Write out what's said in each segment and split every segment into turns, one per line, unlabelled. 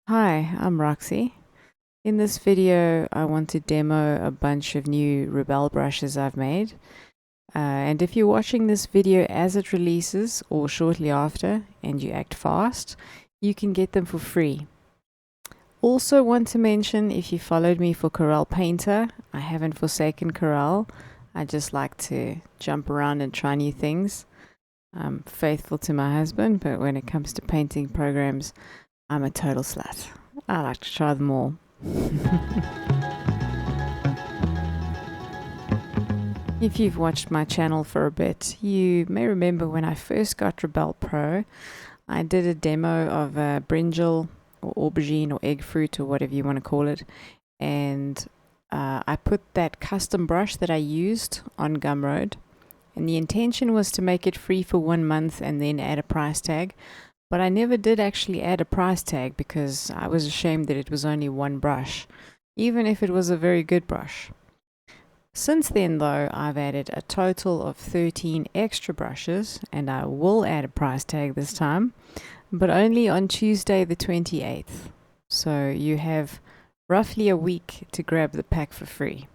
Hi, I'm Roxy. In this video, I want to demo a bunch of new Rebelle brushes I've made. And if you're watching this video as it releases or shortly after and you act fast, you can get them for free. Also want to mention, if you followed me for Corel Painter, I haven't forsaken Corel. I just like to jump around and try new things. I'm faithful to my husband, but when it comes to painting programs, I'm a total slut. I like to try them all. If you've watched my channel for a bit, you may remember when I first got Rebelle Pro, I did a demo of a brinjal or aubergine or egg fruit or whatever you want to call it, and I put that custom brush that I used on Gumroad, and the intention was to make it free for 1 month and then add a price tag. But I never did actually add a price tag because I was ashamed that it was only one brush, even if it was a very good brush. Since then, though, I've added a total of 13 extra brushes, and I will add a price tag this time, but only on Tuesday the 28th. So you have roughly a week to grab the pack for free.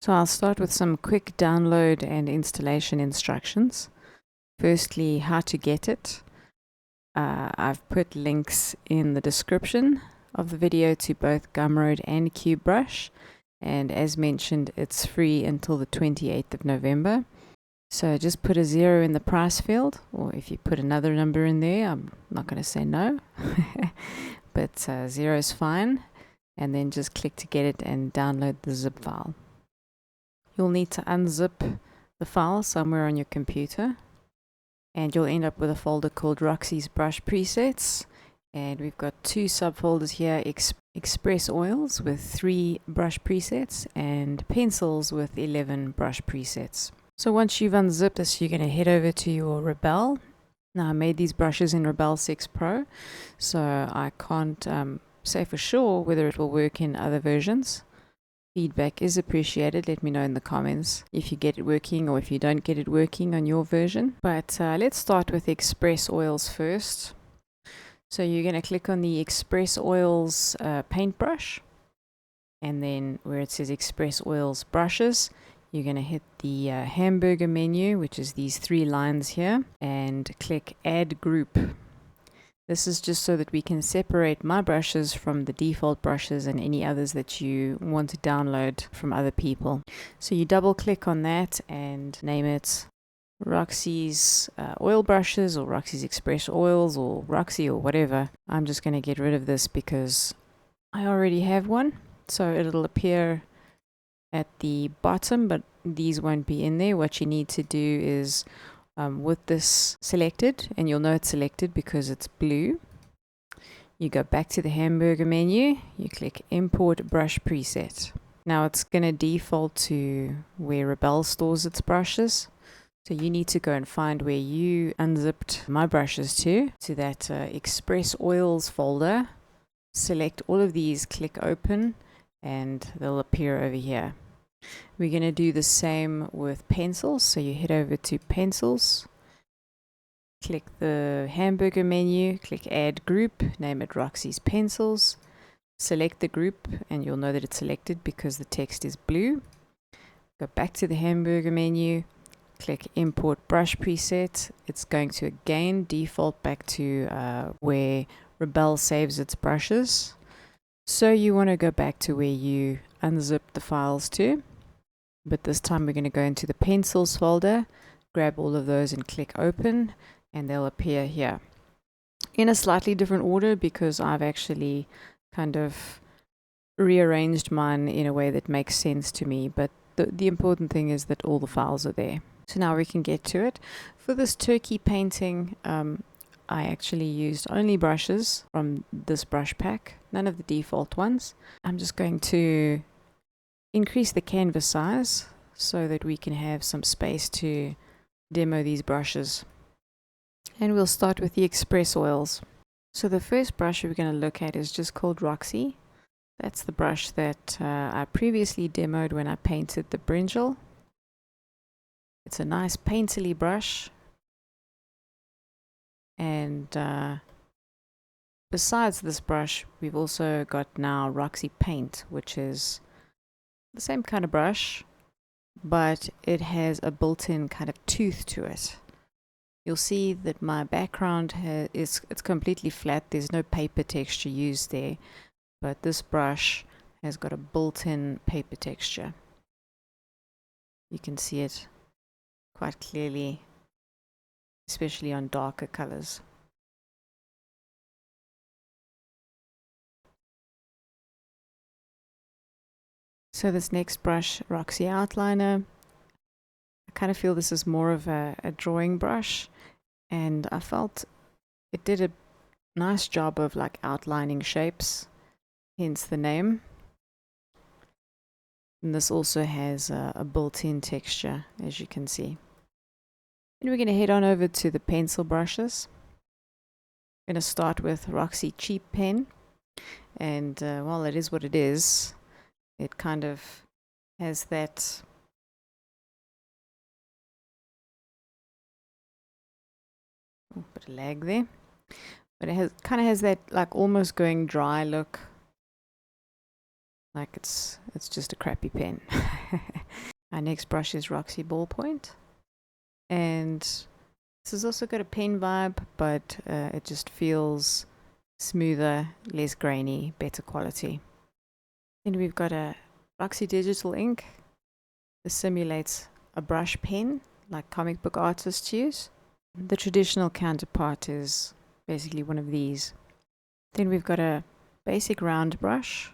So I'll start with some quick download and installation instructions. Firstly, how to get it. I've put links in the description of the video to both Gumroad and CubeBrush, and as mentioned, it's free until the 28th of November. So just put a 0 in the price field, or if you put another number in there, I'm not going to say no, but 0 is fine, and then just click to get it and download the zip file. You'll need to unzip the file somewhere on your computer, and you'll end up with a folder called Roxy's Brush Presets. And we've got 2 subfolders here, Express Oils with 3 brush presets and Pencils with 11 brush presets. So once you've unzipped this, you're going to head over to your Rebelle. Now I made these brushes in Rebelle 6 Pro, so I can't say for sure whether it will work in other versions. Feedback is appreciated. Let me know in the comments if you get it working or if you don't get it working on your version. But let's start with Express Oils first. So you're going to click on the Express Oils paintbrush, and then where it says Express Oils brushes, you're going to hit the hamburger menu, which is these 3 lines here, and click Add Group. This is just so that we can separate my brushes from the default brushes and any others that you want to download from other people. So you double click on that and name it Roxy's oil brushes or Roxy's Express Oils or Roxy or whatever. I'm just going to get rid of this because I already have one. So it'll appear at the bottom, but these won't be in there. What you need to do is with this selected, and you'll know it's selected because it's blue, you go back to the hamburger menu, you click Import Brush Preset. Now it's going to default to where Rebelle stores its brushes. So you need to go and find where you unzipped my brushes to that Express Oils folder. Select all of these, click Open, and they'll appear over here. We're going to do the same with pencils. So you head over to Pencils, click the hamburger menu, click Add Group, name it Roxy's Pencils, select the group, and you'll know that it's selected because the text is blue. Go back to the hamburger menu, click Import Brush Preset. It's going to again default back to where Rebelle saves its brushes. So you want to go back to where you unzipped the files to. But this time we're going to go into the Pencils folder, grab all of those and click Open, and they'll appear here. In a slightly different order because I've actually kind of rearranged mine in a way that makes sense to me, but the important thing is that all the files are there. So now we can get to it. For this turkey painting, I actually used only brushes from this brush pack, none of the default ones. I'm just going to increase the canvas size so that we can have some space to demo these brushes. And we'll start with the Express Oils. So the first brush we're going to look at is just called Roxy. That's the brush that I previously demoed when I painted the brinjal. It's a nice painterly brush, and besides this brush, we've also got now Roxy Paint, which is the same kind of brush, but it has a built-in kind of tooth to it. You'll see that my background it's completely flat. There's no paper texture used there, but this brush has got a built-in paper texture. You can see it quite clearly, especially on darker colors. So this next brush, Roxy Outliner, I kind of feel this is more of a drawing brush, and I felt it did a nice job of like outlining shapes, hence the name. And this also has a built-in texture, as you can see. And we're going to head on over to the pencil brushes. I'm going to start with Roxy Cheap Pen, and well, it is what it is. It kind of has that bit of lag there, but it kind of has that like almost going dry look, like it's just a crappy pen. Our next brush is Roxy Ballpoint, and this has also got a pen vibe, but it just feels smoother, less grainy, better quality. Then we've got a Roxy Digital Ink. This simulates a brush pen like comic book artists use. The traditional counterpart is basically one of these. Then we've got a basic round brush.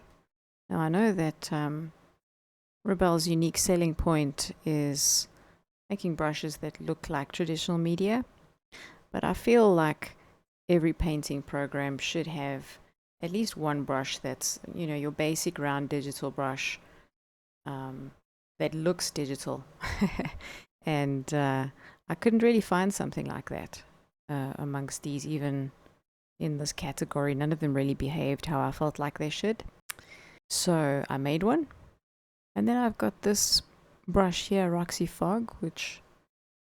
Now I know that Rebelle's unique selling point is making brushes that look like traditional media, but I feel like every painting program should have at least one brush that's, you know, your basic round digital brush that looks digital. And I couldn't really find something like that amongst these, even in this category. None of them really behaved how I felt like they should. So I made one. And then I've got this brush here, Roxy Fog, which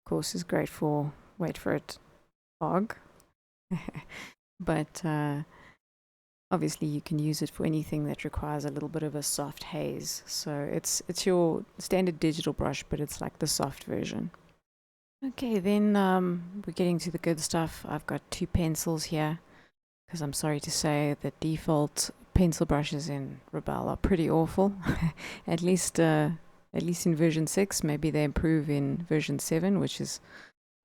of course is great for, wait for it, fog. But obviously you can use it for anything that requires a little bit of a soft haze. So it's your standard digital brush, but it's like the soft version. Okay, then we're getting to the good stuff. I've got two pencils here, because I'm sorry to say the default pencil brushes in Rebelle are pretty awful. at least in version 6. Maybe they improve in version 7, which is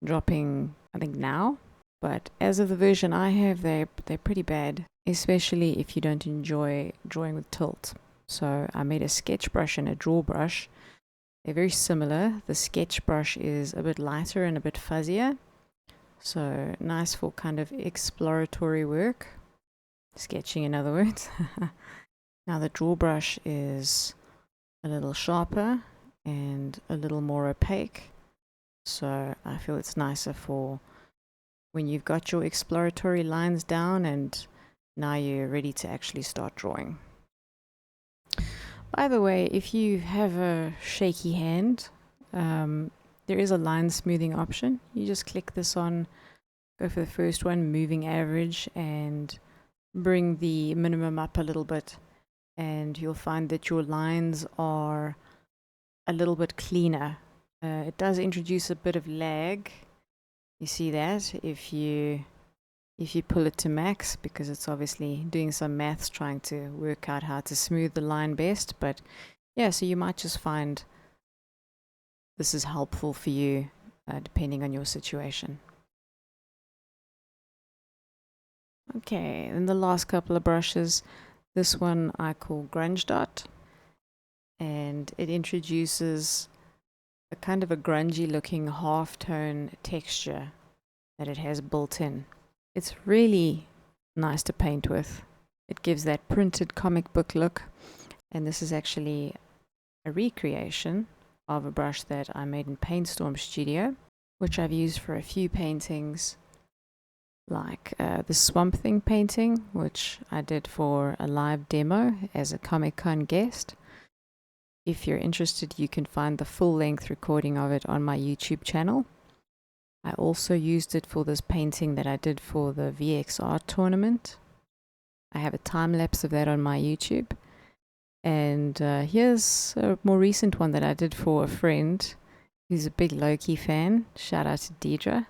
dropping, I think, now. But as of the version I have, they're pretty bad, especially if you don't enjoy drawing with tilt. So I made a sketch brush and a draw brush. They're very similar. The sketch brush is a bit lighter and a bit fuzzier, so nice for kind of exploratory work, sketching in other words. Now the draw brush is a little sharper and a little more opaque, so I feel it's nicer for when you've got your exploratory lines down and now you're ready to actually start drawing. By the way, if you have a shaky hand, there is a line smoothing option. You just click this on, go for the first one, moving average, and bring the minimum up a little bit, and you'll find that your lines are a little bit cleaner. It does introduce a bit of lag. You see that if you pull it to max, because it's obviously doing some maths trying to work out how to smooth the line best. But yeah, so you might just find this is helpful for you depending on your situation. Okay, and the last couple of brushes, this one I call Grunge Dot, and it introduces a kind of a grungy looking half-tone texture that it has built in. It's really nice to paint with. It gives that printed comic book look, and this is actually a recreation of a brush that I made in Paintstorm Studio, which I've used for a few paintings, like the Swamp Thing painting, which I did for a live demo as a Comic-Con guest. If you're interested, you can find the full-length recording of it on my YouTube channel. I also used it for this painting that I did for the VX Art Tournament I have a time lapse of that on my YouTube. And here's a more recent one that I did for a friend who's a big Loki fan. Shout out to Deidre.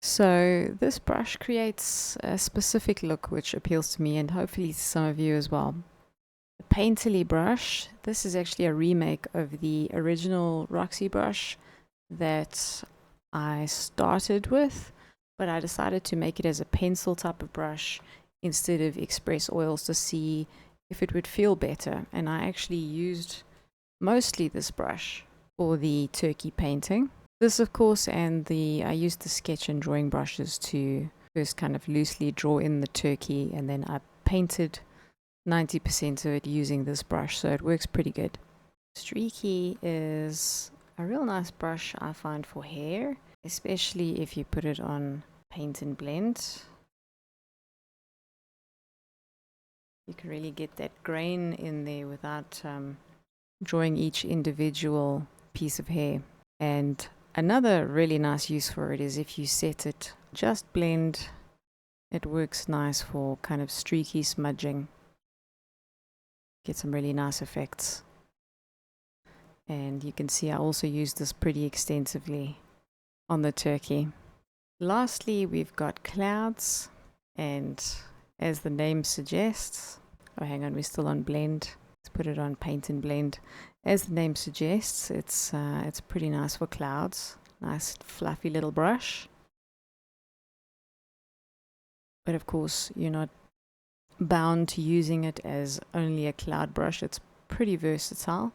So this brush creates a specific look which appeals to me and hopefully to some of you as well. The Painterly brush, this is actually a remake of the original Roxy brush that I started with, but I decided to make it as a pencil type of brush instead of express oils to see if it would feel better. And I actually used mostly this brush for the turkey painting. This, of course, and I used the sketch and drawing brushes to first kind of loosely draw in the turkey, and then I painted 90% of it using this brush, so it works pretty good. Streaky is a real nice brush I find for hair, especially if you put it on paint and blend. You can really get that grain in there without drawing each individual piece of hair. And another really nice use for it is if you set it just blend, it works nice for kind of streaky smudging. Get some really nice effects. And you can see I also use this pretty extensively on the turkey. Lastly, we've got clouds, and as the name suggests, oh hang on, we're still on blend. Let's put it on paint and blend. As the name suggests, it's pretty nice for clouds. Nice fluffy little brush. But of course, you're not bound to using it as only a cloud brush. It's pretty versatile.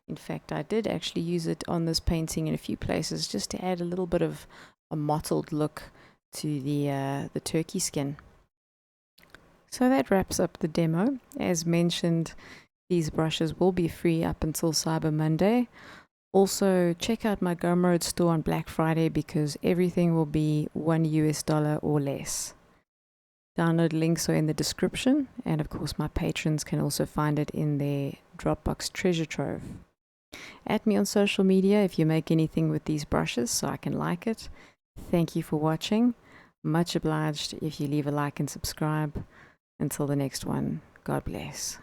In fact, I did actually use it on this painting in a few places just to add a little bit of a mottled look to the turkey skin. So that wraps up the demo. As mentioned, these brushes will be free up until Cyber Monday. Also, check out my Gumroad Store on Black Friday because everything will be $1 or less. Download links are in the description, and of course my patrons can also find it in their Dropbox treasure trove. Add me on social media if you make anything with these brushes so I can like it. Thank you for watching. Much obliged if you leave a like and subscribe. Until the next one, God bless.